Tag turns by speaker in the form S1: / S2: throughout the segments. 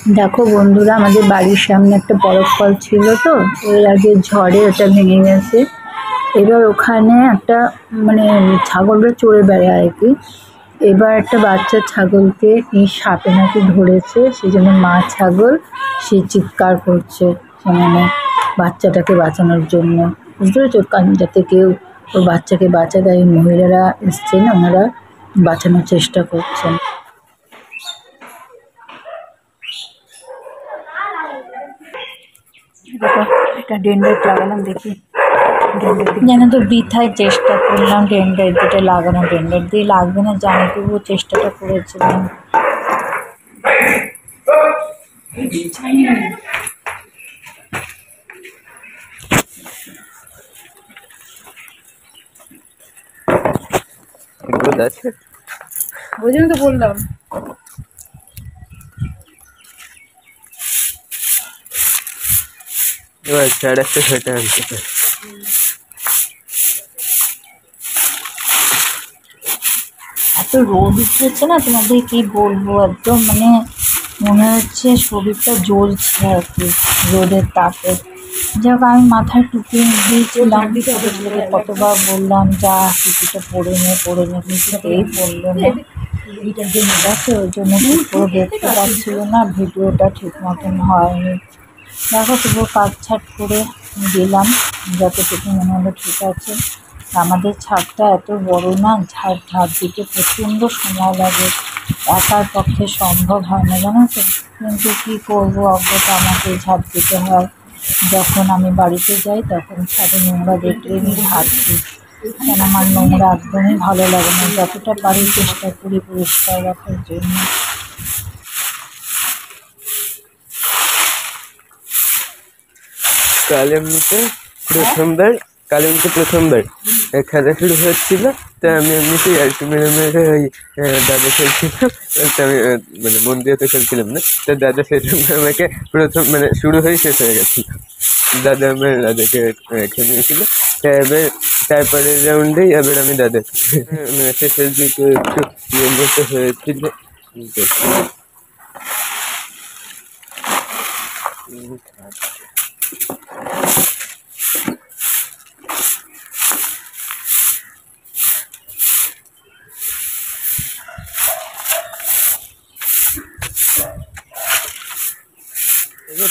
S1: দেখো বন্ধুরা, আমাদের বাড়ির সামনে একটা বরফ ফল ছিল, তো এর আগে ঝড়ে ওটা ভেঙে গেছে। এবার ওখানে একটা মানে ছাগলরা চড়ে বেড়ায় আর কি। এবার একটা বাচ্চা ছাগলকে এই সাপে নাকি ধরেছে, সেই জন্য মা ছাগল সে চিৎকার করছে মানে বাচ্চাটাকে বাঁচানোর জন্য। বুঝতে পেরেছো? কারণ যাতে কেউ ওর বাচ্চাকে বাঁচা দেয়, মহিলারা এসছেন, ওনারা বাঁচানোর চেষ্টা করছেন। দেখো, এটা ডেন্ডাইট লাগালাম, দেখি যেন তো বৃথায় চেষ্টা করলাম ডেন্ডাইট দুটো লাগানো। ডেন্ডাইট দিয়ে লাগবে না জানি, তবুও চেষ্টাটা করেছিলাম। ওই জন্য তো বললাম। এত রোদ উঠেছে না, তোমাদের কি বলবো, একদম মানে মনে হচ্ছে শরীরটা জ্বলছে আর কি রোদের তাপে। যাক, আমি মাথায় টুপি দিয়েছিলাম, ছোটো ছেলেকে কতবার বললাম যা টুপিটা পরে নে কিছুতেই পরলো না। দেখো ওই জন্য ঠিক করে দেখতে পাচ্ছিল না, ভিডিওটা ঠিক মতন হয়নি। দেখো তবুও কাটছাট করে দিলাম, যতটুকু মনে হলো ঠিক আছে। আমাদের ছাদটা এত বড় না, ঝাড় দিতে প্রচণ্ড সময় লাগে, একার পক্ষে সম্ভব হয় না জানো তো। কিন্তু কী করবো, অজ্ঞতা আমাকে ঝাড় দিতে হয়। যখন আমি বাড়িতে যাই তখন ছাদে নোংরা দেখলে আমি ঝাড় দিই, কেন আমার নোংরা একদমই ভালো লাগে না। যতটা পারি চেষ্টা করি পরিষ্কার রাখার জন্য।
S2: কাল এমনিতে প্রথমবার খেলা শুরু হচ্ছিল, তা আমি এমনিতে আরকি মেরে ওই দাদা খেলছিলাম। তা আমি মানে মন দিয়ে তো খেলছিলাম না, তা দাদা সেজন্য আমাকে প্রথম মানে শুরু হয়ে শেষ হয়ে গেছিল। দাদা আমার দাদাকে রেখে নিয়েছিল। এবার তারপরে রাউন্ডেই এবার আমি দাদা মানে শেষের দিকে একটু ইয়ের মতো হয়েছিল।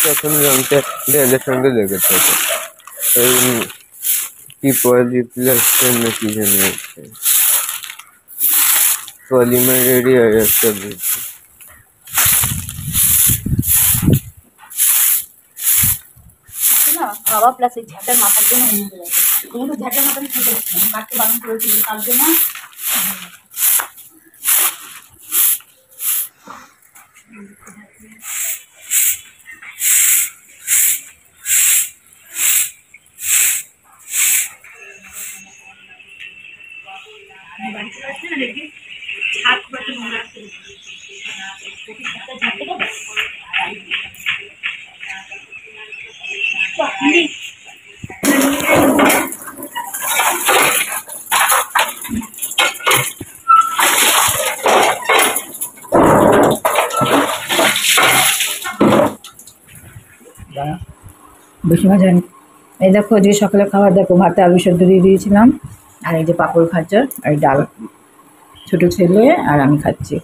S2: তখন রংটা দাদার সঙ্গে লেগেছে, কি পলিপ্লাস্টার না কি যেন পলিমারেরই আর একটা বলছে।
S1: বাবা প্লাস এই ঝাঁটার মাথার জন্য তুমি তো ঝাঁটার মাথা কাটতে বারণ করেছিলেন তার জন্য। বেশি মজা নেই। এই দেখো, যে সকালে খাবার দেখো, ভাতে আলু সেদ্ধ দিয়ে দিয়েছিলাম, আর এই যে পাঁপড় ভাজা আর ডাল, ছোট ছেলে আর আমি খাচ্ছি।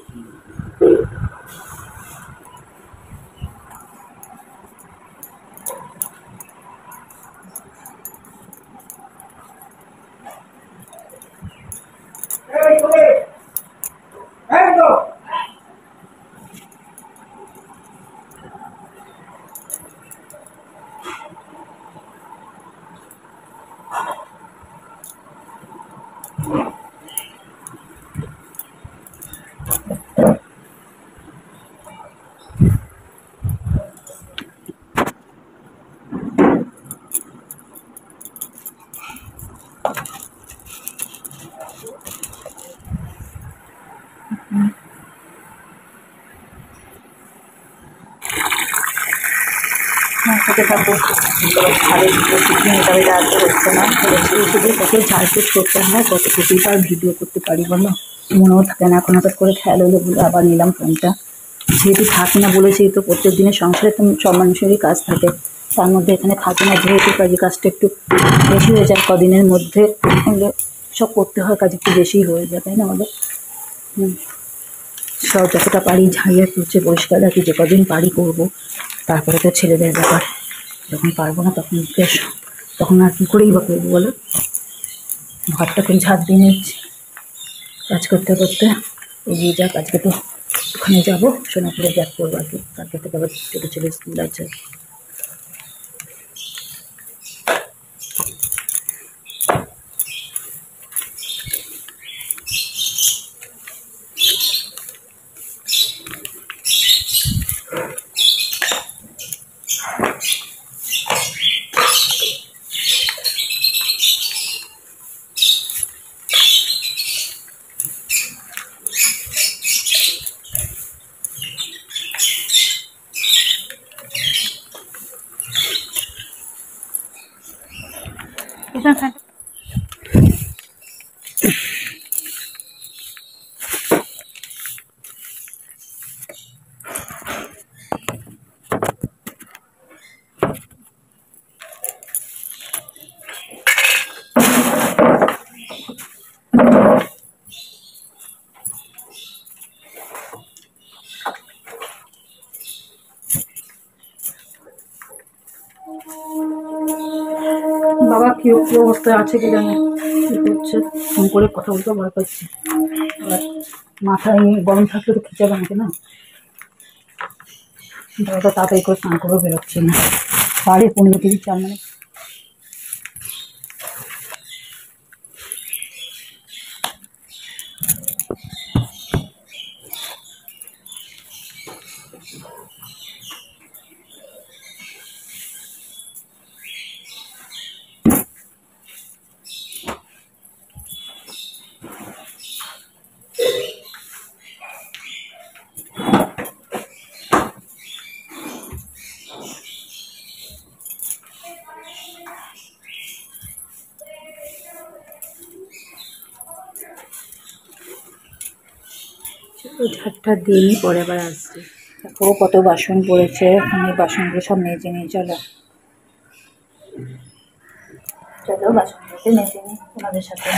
S1: খেতে থাকো, ঝাড়ের তবে রাজ্য হচ্ছে না, শুধু কত ঝাড়ফুট করতে হয়, কত কিছুই তো আর ভিডিও করতে পারি বলো, মনেও থাকে না। এখন হঠাৎ করে খেয়াল হলো বলে আবার নিলাম ফোনটা। যেহেতু থাকি না বলেছি তো, প্রত্যেক দিনের সংসারে তো সব মানুষেরই কাজ থাকে, তার মধ্যে এখানে থাকি না যেহেতু কাজে কাজটা একটু বেশি হয়ে যায় কদিনের মধ্যে, সব করতে হয়, কাজ একটু বেশি হয়ে যায়, তাই না আমাদের। সব যতটা পারি ঝাড়িয়ে তুলছে পরিষ্কার রাখি, যে কদিন পারি করবো, তারপরে তো ছেলেদের ব্যাপার, যখন পারবো না তখন আর কী করেই বা করবো বলো। ঘরটা খুব ঝাঁট দিয়ে নিচ্ছি কাজ করতে করতে, এগিয়ে যাক। আজকে তো ওখানে যাবো, সোনাপুরে ব্যাক করবো আর কি, কালকে থেকে আবার ছোটো ছেলে স্কুল আছে। বাবা কি অবস্থায় আছে কি জানি, কি করছে, ফোন করে কথা বলতে ভয় পাচ্ছি, আর মাথায় গরম থাকলে তো খিচাবে আমাকে না। বাবাটা তাড়াতাড়ি করে স্নান করেও বেরোচ্ছে না, 15:30 মানে। ঝাড়টা দিয়ে নিই, পরে আবার আসছি। দেখো কত বাসন পড়েছে, এখন এই বাসনগুলো সব মেজে নিই। চলো চলো বাসনগুলোকে মেজে নিই তোমাদের সাথে।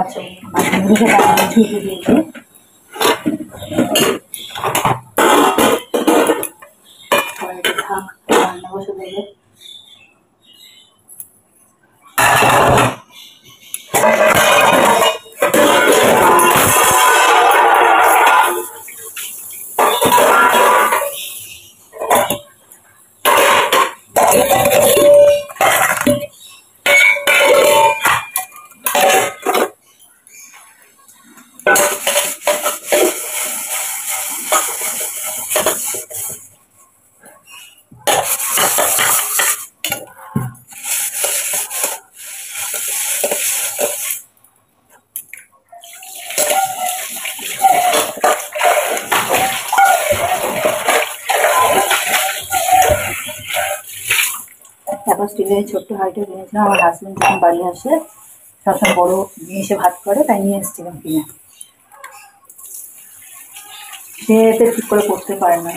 S1: আছে ঢুকে দিয়েছে। থাক, রান্না বসে দেবে। তারপর স্টিলের ছোট্ট হাঁড়িটা কিনেছিলাম, আমার হাজবেন্ড যখন বাড়ি আসে সবসময় বড় জিনিসে ভাত করে, তাই নিয়ে এসেছিলাম কিনে। সে তো ঠিক করে করতে পারে না,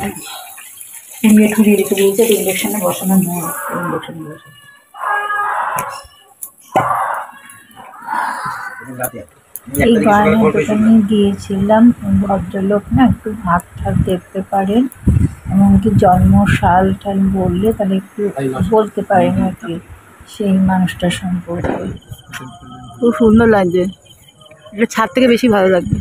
S1: ঠুরিয়ে ঠুরিয়ে রেখে দিয়েছে। তো ইন্ডাকশানে বসানো নয়, ইন্ডাকশানে বসে এই গানের দোকানে গিয়েছিলাম। ভদ্রলোক না একটু ভাগ ঠাক দেখতে পারেন, এমনকি জন্ম সাল টাল বললে তাহলে একটু বলতে পারেন আর কি সেই মানুষটার সম্পর্কে।
S3: খুব সুন্দর লাগছে, এটা ছাদ থেকে বেশি ভালো লাগবে।